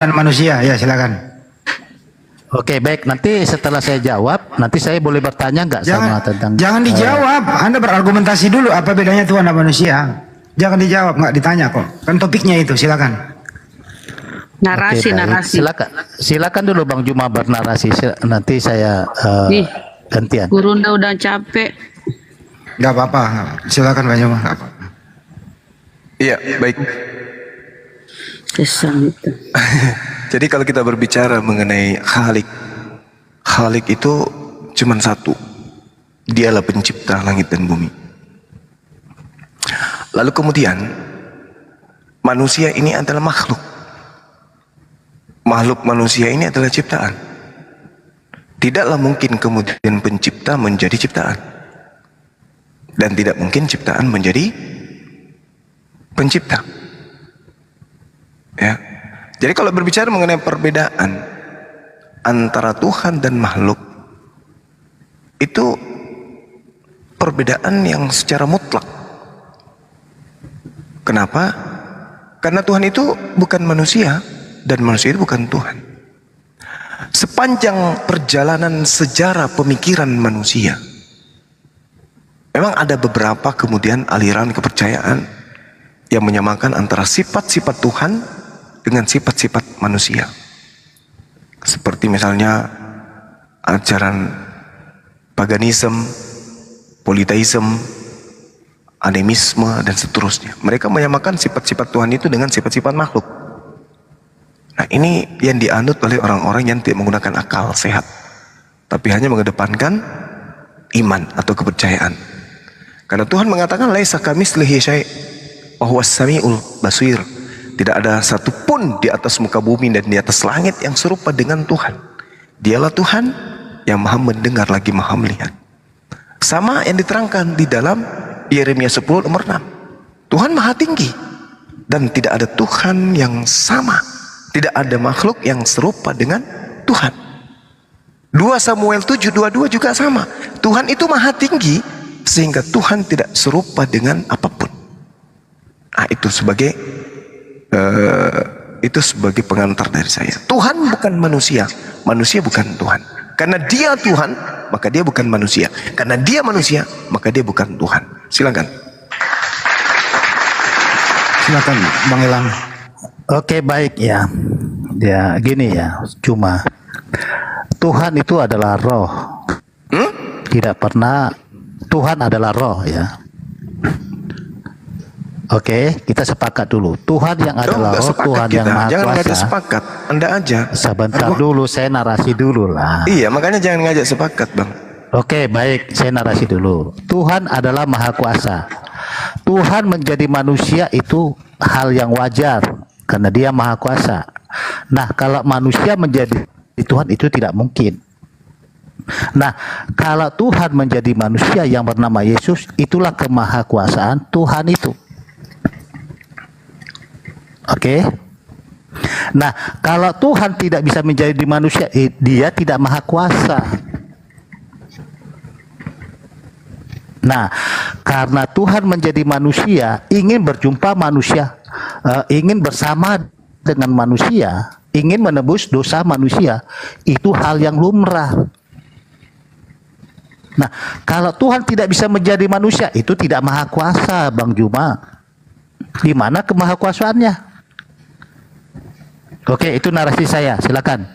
manusia, ya silakan. Oke, baik. Nanti setelah saya jawab, nanti saya boleh bertanya nggak sama tentang... Jangan dijawab. Anda berargumentasi dulu apa bedanya Tuhan dan manusia. Jangan dijawab, nggak ditanya kok. Kan topiknya itu, silakan. Narasi, Oke, narasi. Silakan dulu Bang Juma bernarasi. Nanti saya Nih, gantian. Gurunda udah capek. Nggak apa-apa, silakan Pak Juma. Nggak apa-apa. Iya, baik. Kesan itu. Jadi kalau kita berbicara mengenai Khalik, Khalik itu cuma satu. Dialah pencipta langit dan bumi. Lalu kemudian manusia ini adalah makhluk. Makhluk manusia ini adalah ciptaan. Tidaklah mungkin kemudian pencipta menjadi ciptaan. Dan tidak mungkin ciptaan menjadi pencipta. Ya. Jadi kalau berbicara mengenai perbedaan antara Tuhan dan makhluk, itu perbedaan yang secara mutlak. Kenapa? Karena Tuhan itu bukan manusia dan manusia itu bukan Tuhan. Sepanjang perjalanan sejarah pemikiran manusia, memang ada beberapa kemudian aliran kepercayaan yang menyamakan antara sifat-sifat Tuhan dengan sifat-sifat manusia. Seperti misalnya ajaran paganisme, politeisme, animisme, dan seterusnya. Mereka menyamakan sifat-sifat Tuhan itu dengan sifat-sifat makhluk. Nah, ini yang dianut oleh orang-orang yang tidak menggunakan akal sehat, tapi hanya mengedepankan iman atau kepercayaan. Karena Tuhan mengatakan laisa kamitslihi syai' wa huwas samiul basir. Tidak ada satupun di atas muka bumi dan di atas langit yang serupa dengan Tuhan. Dialah Tuhan yang maha mendengar lagi maha melihat. Sama yang diterangkan di dalam Yeremia 10 nomor 6. Tuhan maha tinggi dan tidak ada Tuhan yang sama. Tidak ada makhluk yang serupa dengan Tuhan. 2 Samuel 7:22 juga sama. Tuhan itu maha tinggi sehingga Tuhan tidak serupa dengan apapun. Nah, itu sebagai pengantar dari saya. Tuhan bukan manusia, manusia bukan Tuhan. Karena dia Tuhan, maka dia bukan manusia. Karena dia manusia, maka dia bukan Tuhan. Silakan. Silakan Bang Elang. Oke, baik ya. Ya, gini ya. Cuma Tuhan itu adalah roh. Tidak pernah Tuhan adalah roh ya. Oke, kita sepakat dulu. Tuhan yang adalah roh, Tuhan yang maha jangan kuasa. ngajak sepakat, Anda aja. Sebentar dulu, saya narasi dulu lah. Iya, makanya jangan ngajak sepakat, Bang. Oke, baik, saya narasi dulu. Tuhan adalah maha kuasa. Tuhan menjadi manusia itu hal yang wajar karena dia maha kuasa. Nah, kalau manusia menjadi Tuhan itu tidak mungkin. Nah, kalau Tuhan menjadi manusia yang bernama Yesus, itulah kemahakuasaan Tuhan itu. Oke. Nah, kalau Tuhan tidak bisa menjadi manusia, dia tidak maha kuasa. Nah, karena Tuhan menjadi manusia, ingin berjumpa manusia, ingin bersama dengan manusia, ingin menebus dosa manusia, itu hal yang lumrah. Nah, kalau Tuhan tidak bisa menjadi manusia, itu tidak maha kuasa, Bang Juma. Di mana kemahakuasaannya? Oke, itu narasi saya. Silakan.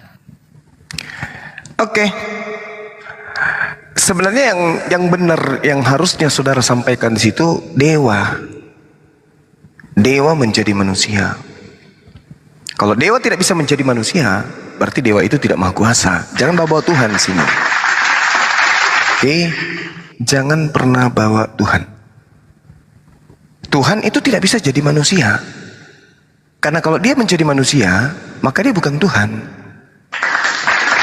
Oke. Sebenarnya yang benar, yang harusnya saudara sampaikan di situ dewa. Dewa menjadi manusia. Kalau dewa tidak bisa menjadi manusia, berarti dewa itu tidak maha kuasa. Jangan bawa Tuhan di sini. Oke, jangan pernah bawa Tuhan. Tuhan itu tidak bisa jadi manusia. Karena kalau dia menjadi manusia, maka dia bukan Tuhan.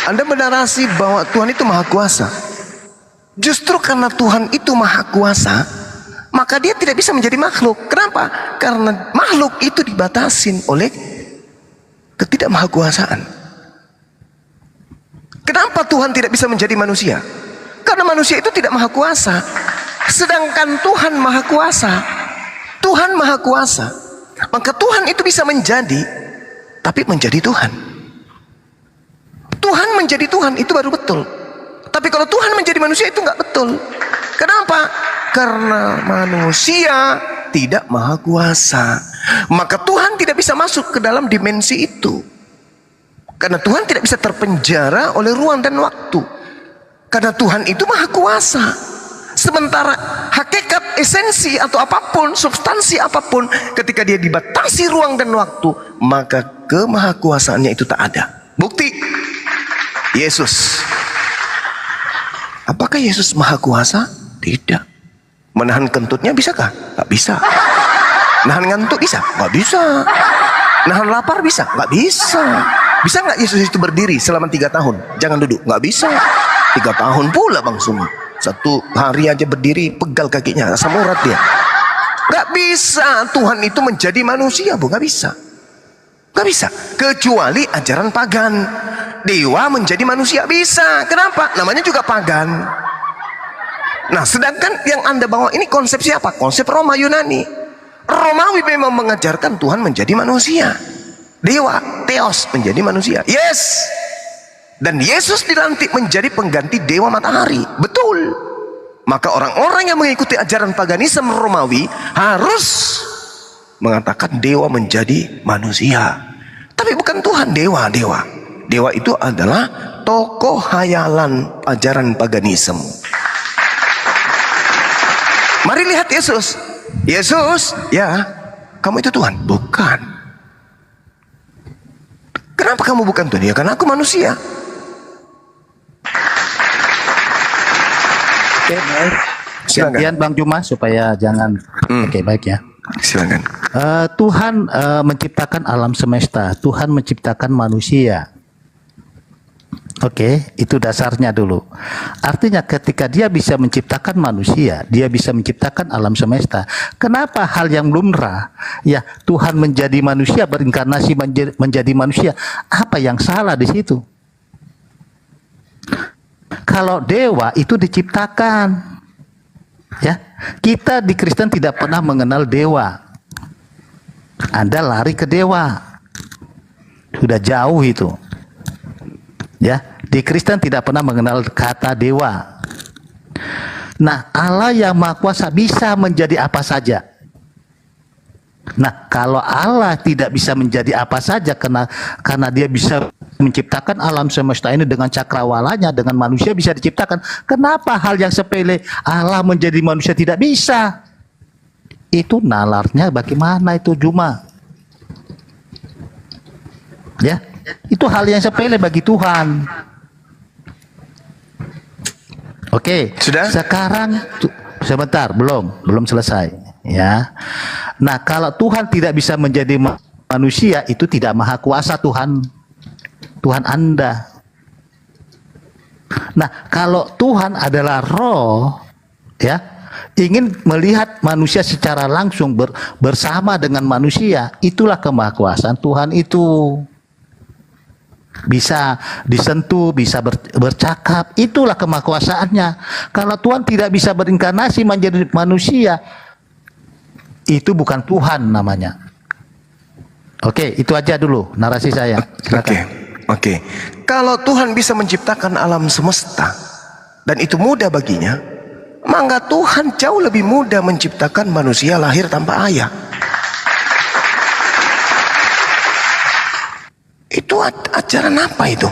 Anda menarasi bahwa Tuhan itu maha kuasa. Justru karena Tuhan itu maha kuasa, maka dia tidak bisa menjadi makhluk. Kenapa? Karena makhluk itu dibatasin oleh ketidakmahakuasaan. Kenapa Tuhan tidak bisa menjadi manusia? Karena manusia itu tidak maha kuasa. Sedangkan Tuhan maha kuasa. Tuhan maha kuasa. Maka Tuhan itu bisa menjadi tapi menjadi Tuhan. Tuhan menjadi Tuhan itu baru betul. Tapi kalau Tuhan menjadi manusia itu nggak betul. Kenapa? Karena manusia tidak maha kuasa. Maka Tuhan tidak bisa masuk ke dalam dimensi itu. Karena Tuhan tidak bisa terpenjara oleh ruang dan waktu. Karena Tuhan itu maha kuasa. Sementara hakikat, esensi atau apapun, substansi apapun, ketika dia dibatasi ruang dan waktu, maka kemahakuasaannya itu tak ada. Bukti, Yesus. Apakah Yesus maha kuasa? Tidak. Menahan kentutnya bisakah? Gak bisa. Nahan ngantuk bisa? Gak bisa. Nahan lapar bisa? Gak bisa. Bisa gak Yesus itu berdiri selama 3 tahun? Jangan duduk. Gak bisa. 3 tahun pula Bang Suma. 1 hari aja berdiri, pegal kakinya, asam urat dia. Gak bisa Tuhan itu menjadi manusia, Bu. Gak bisa. Gak bisa. Kecuali ajaran pagan. Dewa menjadi manusia bisa. Kenapa? Namanya juga pagan. Nah, sedangkan yang Anda bawa ini konsep siapa? Konsep Roma Yunani. Romawi memang mengajarkan Tuhan menjadi manusia. Dewa, Theos, menjadi manusia. Yes. Dan Yesus dilantik menjadi pengganti dewa matahari. Betul. Maka orang-orang yang mengikuti ajaran paganisme Romawi harus mengatakan dewa menjadi manusia. Tapi bukan Tuhan, dewa. Dewa itu adalah tokoh hayalan ajaran paganisme. Mari lihat Yesus. Yesus, ya, kamu itu Tuhan? Bukan. Kenapa kamu bukan Tuhan? Ya karena aku manusia. Oke, baik. Silakan. Gantian Bang Juma supaya jangan. Oke, baik ya. Silakan. Tuhan menciptakan alam semesta. Tuhan menciptakan manusia. Oke, itu dasarnya dulu. Artinya ketika dia bisa menciptakan manusia, dia bisa menciptakan alam semesta. Kenapa hal yang lumrah, ya Tuhan menjadi manusia, berinkarnasi menjadi manusia, apa yang salah di situ? Kalau dewa itu diciptakan, ya kita di Kristen tidak pernah mengenal dewa. Anda lari ke dewa, sudah jauh itu. Ya, di Kristen tidak pernah mengenal kata dewa. Nah, Allah yang Maha Kuasa bisa menjadi apa saja. Nah, kalau Allah tidak bisa menjadi apa saja karena dia bisa menciptakan alam semesta ini dengan cakrawalanya, dengan manusia bisa diciptakan. Kenapa hal yang sepele Allah menjadi manusia tidak bisa? Itu nalarnya bagaimana itu Juma? Ya. Itu hal yang sepele bagi Tuhan. Oke, Sudah? Sekarang sebentar, belum selesai, ya. Nah, kalau Tuhan tidak bisa menjadi manusia, itu tidak maha kuasa Tuhan Anda. Nah, kalau Tuhan adalah roh, ya, ingin melihat manusia secara langsung bersama dengan manusia, itulah kemahakuasaan Tuhan itu. Bisa disentuh, bisa bercakap, itulah kemahakuasaannya. Kalau Tuhan tidak bisa berinkarnasi menjadi manusia, itu bukan Tuhan namanya. Oke, itu aja dulu narasi saya. Oke. Kalau Tuhan bisa menciptakan alam semesta dan itu mudah baginya, maka Tuhan jauh lebih mudah menciptakan manusia lahir tanpa ayah. Itu ajaran apa itu?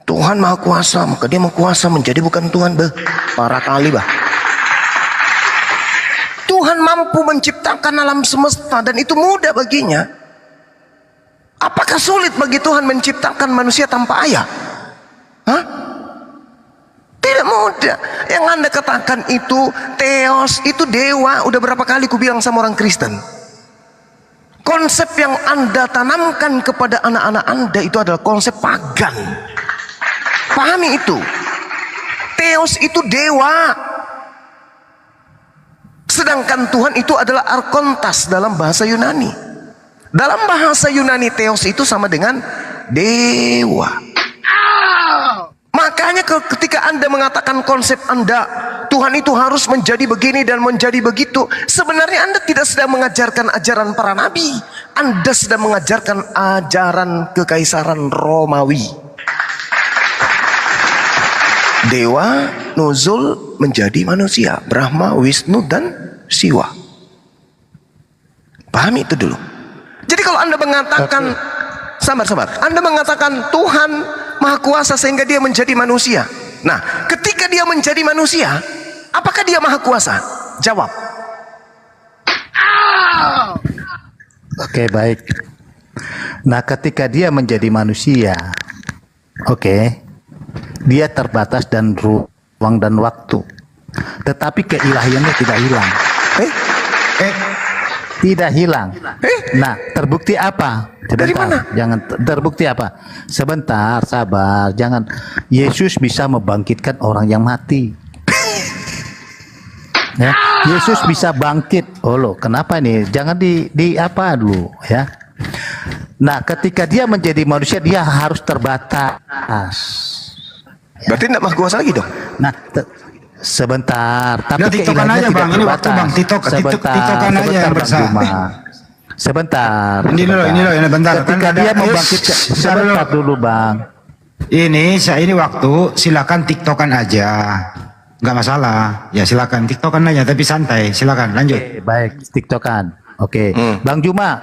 Tuhan maha kuasa, maka dia maha kuasa menjadi bukan Tuhan. Parah kali Tuhan mampu menciptakan alam semesta dan itu mudah baginya. Apakah sulit bagi Tuhan menciptakan manusia tanpa ayah? Hah? Tidak mudah. Yang Anda katakan itu Theos, itu dewa. Udah berapa kali ku bilang sama orang Kristen. Konsep yang Anda tanamkan kepada anak-anak Anda itu adalah konsep pagan. Pahami itu. Theos itu dewa. Sedangkan Tuhan itu adalah arkontas dalam bahasa Yunani. Dalam bahasa Yunani Theos itu sama dengan dewa. Makanya ketika Anda mengatakan konsep Anda Tuhan itu harus menjadi begini dan menjadi begitu. Sebenarnya Anda tidak sedang mengajarkan ajaran para nabi. Anda sedang mengajarkan ajaran kekaisaran Romawi. Dewa nuzul menjadi manusia. Brahma, Wisnu, dan Siwa. Pahami itu dulu. Jadi kalau Anda mengatakan, sabar. Anda mengatakan Tuhan Maha Kuasa sehingga dia menjadi manusia. Nah, ketika dia menjadi manusia, apakah dia Maha Kuasa? Jawab. Oke, baik. Nah, ketika dia menjadi manusia, oke, dia terbatas dan ruang dan waktu. Tetapi keilahiannya tidak hilang. Tidak hilang. Nah, terbukti apa? Sebentar, Dari mana? Jangan terbukti apa? Sebentar, sabar. Jangan. Yesus bisa membangkitkan orang yang mati. Ya, Yesus bisa bangkit. Oh loh, kenapa nih? Jangan di apa dulu, ya. Nah, ketika dia menjadi manusia, dia harus terbatas. Berarti tidak Maha Kuasa lagi dong? Nah, sebentar, tapi Udah, tiktokan keilahiannya aja, tidak Bang. Ini waktu, terbatas. Bang. Tiktokan aja yang Bang bersah. Juma. Sebentar. Ini bentar. Ketika Kan dia ada- membangkitkan, Sabar sebentar dulu, Bang. Ini waktu, silakan tiktokan aja. Nggak masalah. Ya silakan tiktokan aja, tapi santai. Silakan lanjut. Oke, baik, tiktokan. Oke, Bang Juma,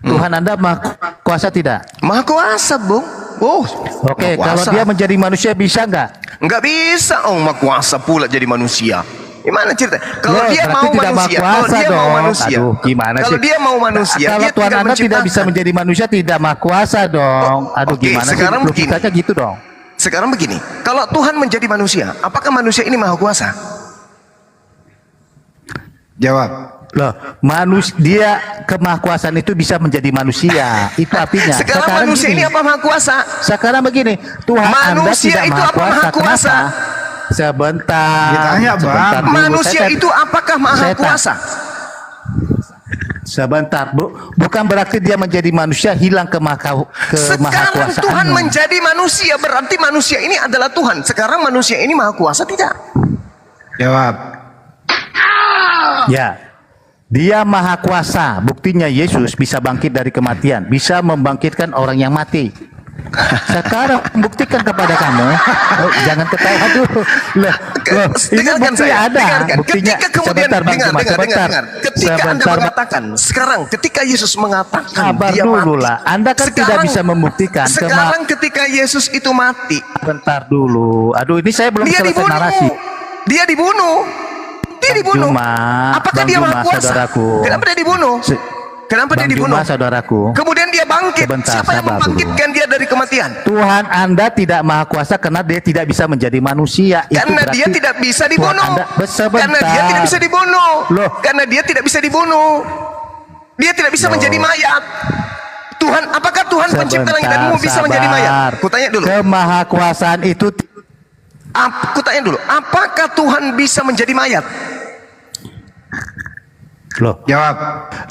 Tuhan Anda Maha Kuasa tidak? Maha Kuasa, Bung. Oh, Oke, Maha kalau Kuasa. dia menjadi manusia bisa nggak? Nggak bisa, Maha Kuasa pula jadi manusia. Gimana cerita? Kalau Loh, dia berarti mau tidak manusia, Maha kalau Kuasa dia mau dong. manusia, Aduh, gimana kalau sih? dia mau manusia, Kalau dia Tuhan tinggal Anda tidak bisa menciptakan. menjadi manusia, tidak Maha Kuasa dong. Aduh, Oke, gimana sih? sekarang begini. Logikanya gitu dong. Sekarang begini, kalau Tuhan menjadi manusia, apakah manusia ini Maha Kuasa? Jawab. Loh, dia kemahakuasaan itu bisa menjadi manusia. Itu artinya. Sekarang manusia gini, ini apa Maha Kuasa? Sekarang begini, Tuhan Anda Manusia tidak itu Maha apa Kuasa. Maha Kuasa? Kenapa? Sebentar. Ditanya, Bang. sebentar dulu. Manusia Saya- itu apakah Maha saya- Kuasa? Sebentar, Bu. Bukan berarti dia menjadi manusia hilang Sekarang kemahakuasaannya. Tuhan menjadi manusia, berarti manusia ini adalah Tuhan. Sekarang manusia ini Maha Kuasa tidak? Jawab. Ya. Dia maha kuasa. Buktinya Yesus bisa bangkit dari kematian, bisa membangkitkan orang yang mati. Sekarang buktikan kepada kamu. Oh, jangan ketawa dulu. Loh, ini Dengarkan bukti saya, ada. dengarkan. Buktinya. Ketika kemudian Sebentar, Bang Juma, sebentar. Ketika Anda Sebentar, Bang. mengatakan, sekarang ketika Yesus mengatakan Sabar dia dulu mati. lah. Anda kan tidak bisa membuktikan. Sekarang ketika Yesus itu mati, Sebentar dulu. Aduh, ini saya belum dia selesai dibunuh. narasi. Dia dibunuh. Dia Bang dibunuh. Juma, Apakah Bang dia Juma, Maha Kuasa? saudaraku. Kenapa dia dibunuh? Kenapa dia Bang dibunuh? Juma, saudaraku. Kemudian dia bangkit. Sebentar, Siapa yang sabar membangkitkan dia dari kematian? Tuhan Anda tidak maha kuasa karena dia tidak bisa menjadi manusia. Itu Karena dia berarti tidak bisa Tuhan dibunuh. Anda, sebentar. Karena dia tidak bisa dibunuh. Loh. Karena dia tidak bisa dibunuh. Dia tidak bisa Loh. menjadi mayat. Tuhan, apakah Tuhan pencipta langit dan bumi bisa menjadi mayat? Kutanya dulu. Kemahakuasaan itu Kutanya dulu. Apakah Tuhan bisa menjadi mayat? loh, Jawab.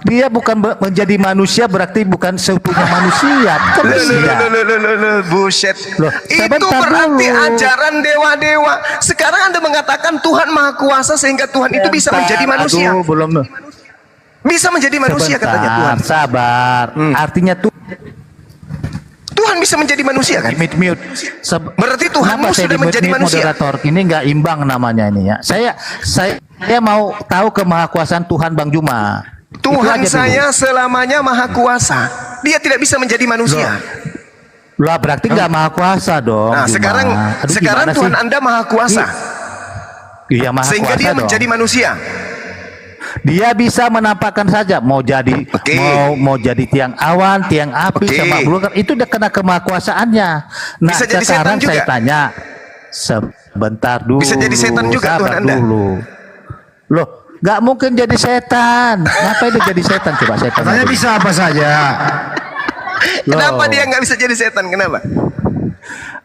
dia bukan menjadi manusia berarti bukan seutuhnya manusia. Kan manusia. Buset. Loh, Itu sebentar berarti dulu. ajaran dewa-dewa. Sekarang Anda mengatakan Tuhan Maha Kuasa sehingga Tuhan itu bisa menjadi manusia. Aduh, belum. Bisa menjadi manusia Sebentar, katanya Tuhan. sabar. Artinya tuh Tuhan bisa menjadi manusia kan? mute. Berarti Tuhanmu Kenapa saya sudah menjadi di-mute manusia. moderator? Ini nggak imbang namanya ini ya. Saya mau tahu kemahakuasaan Tuhan Bang Juma. Itu Tuhan aja dulu. saya selamanya Maha Kuasa. Dia tidak bisa menjadi manusia. Lah berarti nggak maha kuasa dong. Nah, Juma. sekarang Aduh, sekarang gimana Tuhan sih? Anda Maha Kuasa. Iya maha Sehingga kuasa dia dong. menjadi manusia. Dia bisa menampakkan saja mau jadi Oke. mau jadi tiang awan, tiang api Oke. sama belukar itu udah kena kemahakuasaannya. Nah, Bisa jadi sekarang setan saya juga? tanya sebentar dulu. Bisa jadi setan juga sabar Tuhan Anda? dulu. Loh, nggak mungkin jadi setan. Ngapain dia jadi setan coba setan? Katanya bisa apa saja. Kenapa dia nggak bisa jadi setan? Kenapa?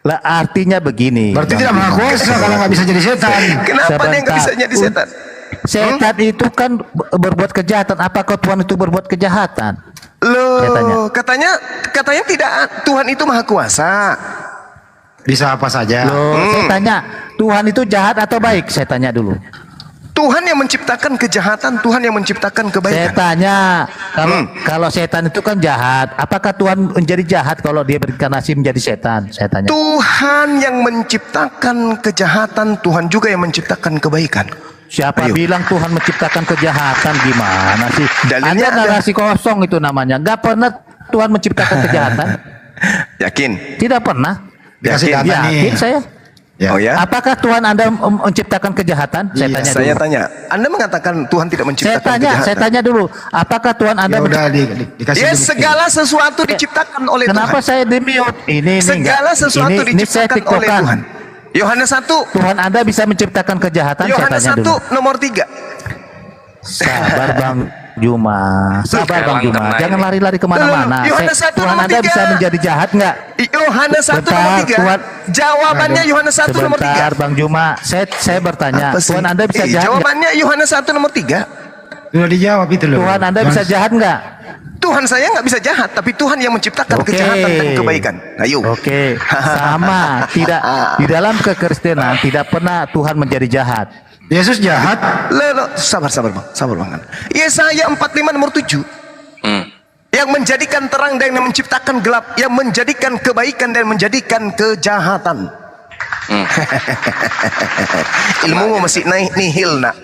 Lah artinya begini. Berarti Bang tidak maha Juma. kuasa kalau nggak bisa jadi setan. Kenapa dia nggak bisa Sebentar. jadi setan? Setan itu kan berbuat kejahatan. Apakah Tuhan itu berbuat kejahatan? Saya tanya. Loh, katanya tidak. Tuhan itu Maha Kuasa. Bisa apa saja. Loh, saya tanya, Tuhan itu jahat atau baik? Saya tanya dulu. Tuhan yang menciptakan kejahatan, Tuhan yang menciptakan Saya kebaikan. tanya, kalau setan itu kan jahat, apakah Tuhan menjadi jahat kalau dia berinkarnasi menjadi setan? Saya tanya. Tuhan yang menciptakan kejahatan, Tuhan juga yang menciptakan kebaikan. Siapa Ayo. bilang Tuhan menciptakan kejahatan? Gimana sih? Dalilnya Anda ada. narasi kosong itu namanya. Gak pernah Tuhan menciptakan kejahatan. Yakin? Tidak pernah. Dikasih Yakin? data nih. Yakin saya. Ya. Oh ya? Apakah Tuhan Anda menciptakan kejahatan? Saya Iya, tanya Saya dulu. tanya, Anda mengatakan Tuhan tidak menciptakan kejahatan. Saya tanya dulu. Apakah Tuhan Anda Ya udah dikasih Ya dulu. segala sesuatu diciptakan oleh Kenapa Tuhan. saya di-mute? Ini Segala enggak. sesuatu Ini saya diciptakan oleh tiktokan. Tuhan. Yohanes 1, Tuhan Anda bisa menciptakan kejahatan? Saya Yohanes tanya 1 dulu. nomor 3. Sabar Bang Juma. Sabar Bang Elang Juma. kena Jangan ini. lari-lari kemana-mana. Yohanes 1 Tuhan nomor Anda 3. bisa menjadi jahat nggak? Yohanes 1 nomor Bentar, 3. Tuhan. Jawabannya Yohanes 1 nomor 3. Sebentar Bang Juma. Saya bertanya. Apa sih? Tuhan Anda bisa jahat nggak? Jawabannya Yohanes 1 nomor 3. Sudah dijawab itu loh. Tuhan Anda bisa jahat nggak? Tuhan saya nggak bisa jahat, tapi Tuhan yang menciptakan Oke. kejahatan dan kebaikan. Ayo. Oke, sama. Tidak di dalam kekristenan tidak pernah Tuhan menjadi jahat. Yesus jahat. Sabar bang, sabar bang. Yesaya 45 nomor 7. Yang menjadikan terang dan yang menciptakan gelap, yang menjadikan kebaikan dan menjadikan kejahatan. Ilmu masih naik nihil nak.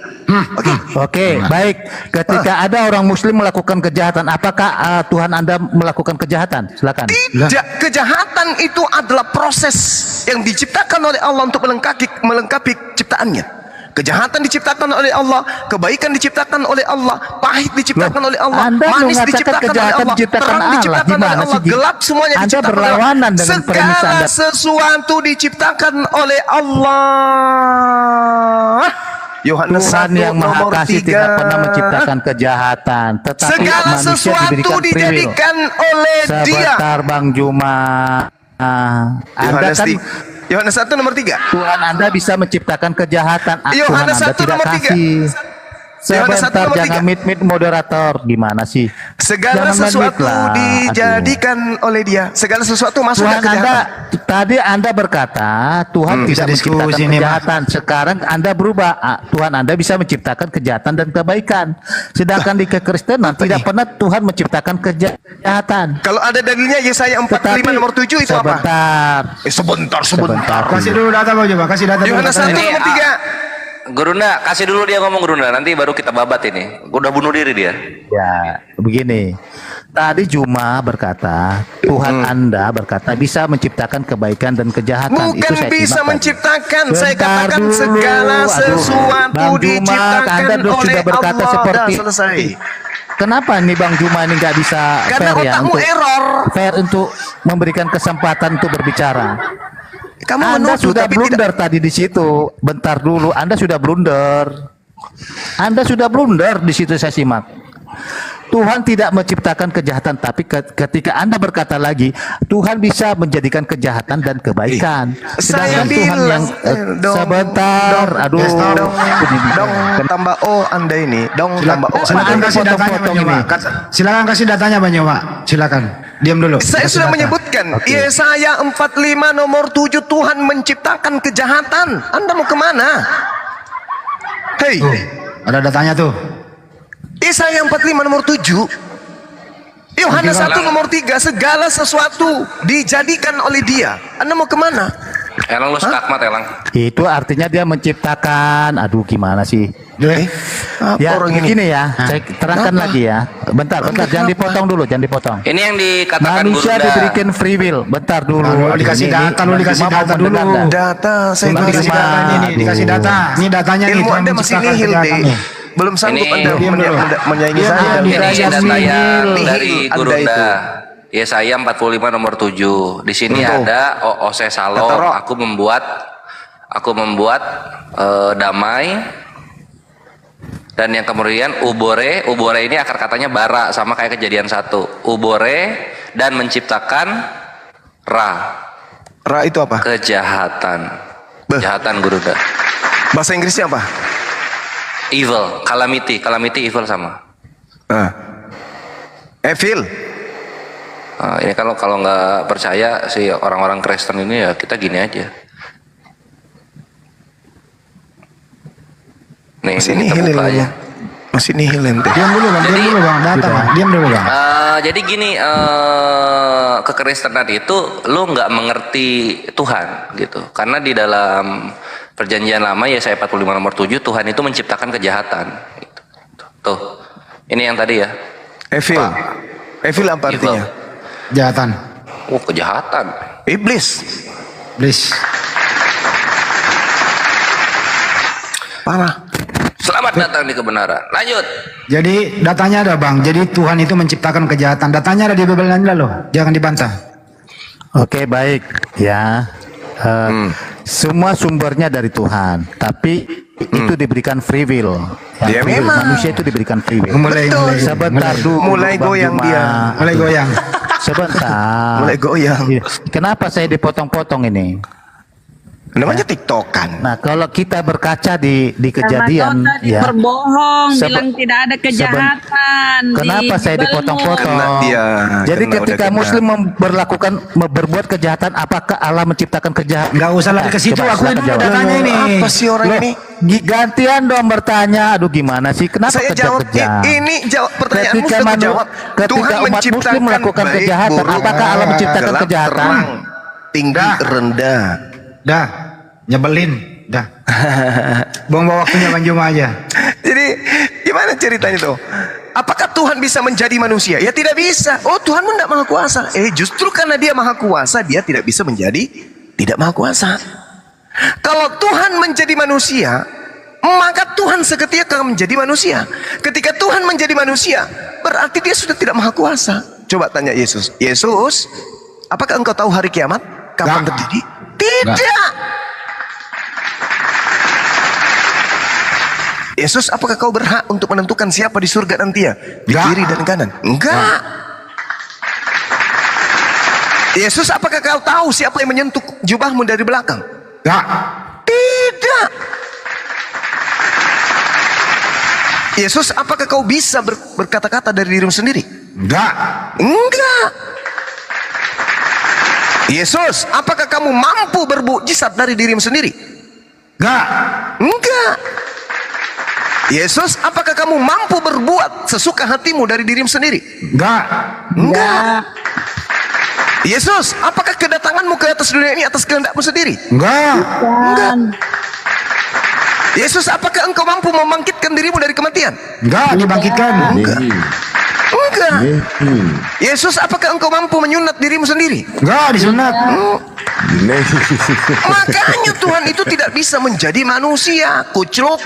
Oke. Oke, baik. Ketika ada orang Muslim melakukan kejahatan, apakah Tuhan Anda melakukan kejahatan? Silakan. Tidak, kejahatan itu adalah proses yang diciptakan oleh Allah untuk melengkapi ciptaannya. Kejahatan diciptakan oleh Allah, kebaikan diciptakan oleh Allah, pahit diciptakan oleh Allah, Anda manis mengatakan diciptakan oleh kejahatan Allah, diciptakan terang Allah. diciptakan oleh Gimana Allah, sih? gelap semuanya Anda diciptakan oleh berlawanan Allah. dengan premis Segala Anda. sesuatu diciptakan oleh Allah. Yohanes Tuhan 1 yang Maha nomor Kasih 3. tidak pernah menciptakan kejahatan, tetapi Segala manusia sesuatu diberikan free will. dijadikan oleh Dia. Sebentar Bang Juma. Anda Yohanes kan Yohanes 1 nomor 3. Tuhan Anda bisa menciptakan kejahatan. Tuhan Yohanes Anda 1 tidak nomor 3. kasih. Yohanes 1 Sebentar, nomor jangan 3. mit moderator. Gimana sih? Segala Jangan sesuatu main-mit lah. dijadikan oleh Dia. Segala sesuatu masuk Tuhan ke Anda, kejahatan. tadi Anda berkata Tuhan bisa tidak menciptakan diskusi nih, Mas. kejahatan. Sekarang Anda berubah. Tuhan Anda bisa menciptakan kejahatan dan kebaikan. Sedangkan di kekristenan tidak pernah Tuhan menciptakan kejahatan. Kalau ada dalilnya Yesaya 45 nomor 7 itu apa? Sebentar. Sebentar. Kasih dulu data Bang Juma, kasih data dulu. Yohanes 1 Ini, nomor 3. Gurunda, kasih dulu dia ngomong Gurunda, nanti baru kita babat ini. Udah bunuh diri dia. Ya, begini. Tadi Juma berkata, Tuhan Anda berkata bisa menciptakan kebaikan dan kejahatan. Bukan saya bisa simak tadi. menciptakan. Saya Bentar katakan dulu. segala Aduh, sesuatu Bang Juma, diciptakan Anda sudah oleh berkata Allah. seperti Dah selesai. Kenapa nih Bang Juma ini nggak bisa Karena fair ya otakmu untuk error. fair untuk memberikan kesempatan untuk berbicara? Kamu Anda menuduh sudah tapi blunder tidak. tadi di situ. Bentar dulu, Anda sudah blunder. Anda sudah blunder di situ saya simak. Tuhan tidak menciptakan kejahatan, tapi ketika Anda berkata lagi, Tuhan bisa menjadikan kejahatan dan kebaikan. Saya Sedangkan Tuhan bilang, yang dong, sebentar, aduh, dong tambah O Anda ini, dong tambah O. Silakan Anda kasih datanya Bang potong-potong Juma. ini. Silakan kasih datanya Bang Juma. Silakan. Diam dulu. Saya Kasih sudah data. menyebutkan Yesaya 45 nomor 7 Tuhan menciptakan kejahatan. Anda mau kemana? Hei, Tuh, ada datanya tuh. Yesaya 45 nomor 7. Yohanes 1 nomor 3. Segala sesuatu dijadikan oleh Dia. Anda mau kemana? Elang lu skakmat Elang. Itu artinya dia menciptakan. Aduh, gimana sih? Apa Ya, orang ini? begini ya, saya terangkan lagi ya. Bentar, jangan dipotong dulu, jangan dipotong. Ini yang dikatakan Manusia Gurunda. diberikan free will. Bentar dulu. Lu dikasih Ini- data, lu ini dikasih cuma data mau dulu. mendengar. Data saya Lu Bang dikasih Juma, data ini, aduh. dikasih data. Ini datanya nih. Ilmu Tuhan Anda masih menciptakan nihil kejahatan deh. nih. Belum sanggup Ini- Anda Diam dulu. menyaingi Dia saya. mau Ini Dirayat data nihil. yang Nihil dari Anda Gurunda. itu. Yesaya 45 nomor 7. Di sini Betul. ada Ose Shalom. Kata roh. Aku membuat damai. Dan yang kemudian ubore ini akar katanya bara, sama kayak Kejadian 1. Ubore dan menciptakan ra, Ra itu apa? kejahatan. Beh. Kejahatan Gurunda. Bahasa Inggrisnya apa? Evil, calamity evil sama. Evil. Ini kalau nggak percaya si orang-orang Kristen ini, ya kita gini aja. Nih, Masih ini kita nihil buka aja. ya. Masih nihil ente. Diam dulu bang, diam dulu bang, datang bang, diam dulu bang. Jadi gini, kekristenan itu lu nggak mengerti Tuhan gitu. Karena di dalam Perjanjian Lama Yesaya 45 nomor 7, Tuhan itu menciptakan kejahatan. Gitu. Tuh, ini yang tadi ya. Evil. Evil apa Evil. artinya? Kejahatan, Kejahatan. Iblis. please. Parah. Selamat datang di kebenaran. Lanjut. Jadi datanya ada bang, jadi Tuhan itu menciptakan kejahatan. Datanya ada di Bible Anda loh, jangan dibantah. Oke, baik ya. Semua sumbernya dari Tuhan, tapi itu diberikan free will. Ya, free will. memang. Manusia itu diberikan free will. Mulai, mulai, Sebentar dulu. Mulai Bang goyang Juma. dia. mulai goyang. Sebentar. Mulai goyang. Iya. Kenapa saya dipotong-potong ini? Namanya tiktokan. Nah, kalau kita berkaca di kejadian, Karena tadi ya. berbohong, Sebe- bilang tidak ada kejahatan. Kenapa saya Bible-mu. dipotong-potong? Karena dia Jadi karena ketika udah kena. Muslim berbuat kejahatan, apakah Allah menciptakan kejahatan? Nggak usah lari ke situ, Coba akuin silakan dulu jawab. datanya ini. Apa sih orang Loh, ini? gantian dong bertanya. Aduh, gimana sih? Kenapa Saya jawab kejam-kejam? ini jawab pertanyaanmu Ketika sudah kujawab. ketika Tuhan umat Muslim menciptakan melakukan baik, kejahatan, buruk, apakah Allah menciptakan gelap, kejahatan? terang, tinggi, rendah. Dah, nyebelin, dah. Buang-buang waktunya Bang Juma aja. Jadi gimana ceritanya tuh? Apakah Tuhan bisa menjadi manusia? Ya tidak bisa. Oh, Tuhan pun tidak maha kuasa. Justru karena dia maha kuasa, dia tidak bisa menjadi tidak maha kuasa. Kalau Tuhan menjadi manusia, maka Tuhan seketika akan menjadi manusia. Ketika Tuhan menjadi manusia, berarti dia sudah tidak maha kuasa. Coba tanya Yesus. Yesus, apakah engkau tahu hari kiamat? Kapan Nggak. terjadi? Tidak. Yesus, apakah kau berhak untuk menentukan siapa di surga nanti ya? Di Nggak. kiri dan kanan? Enggak. Yesus, apakah kau tahu siapa yang menyentuh jubahmu dari belakang? Nggak. Tidak. Yesus, apakah kau bisa berkata-kata dari dirimu sendiri? Nggak. Enggak. Yesus, apakah kamu mampu bermukjizat dari dirimu sendiri? Nggak. Enggak. Yesus, apakah kamu mampu berbuat sesuka hatimu dari dirimu sendiri? Nggak. Enggak. Yesus, apakah kedatanganmu ke atas dunia ini atas kehendakmu sendiri? Nggak. Enggak. Yesus, apakah engkau mampu membangkitkan dirimu dari kematian? Nggak dibangkitkan. Enggak. Yesus, apakah engkau mampu menyunat dirimu sendiri? Nggak disunat. Makanya Tuhan itu tidak bisa menjadi manusia, kucluk.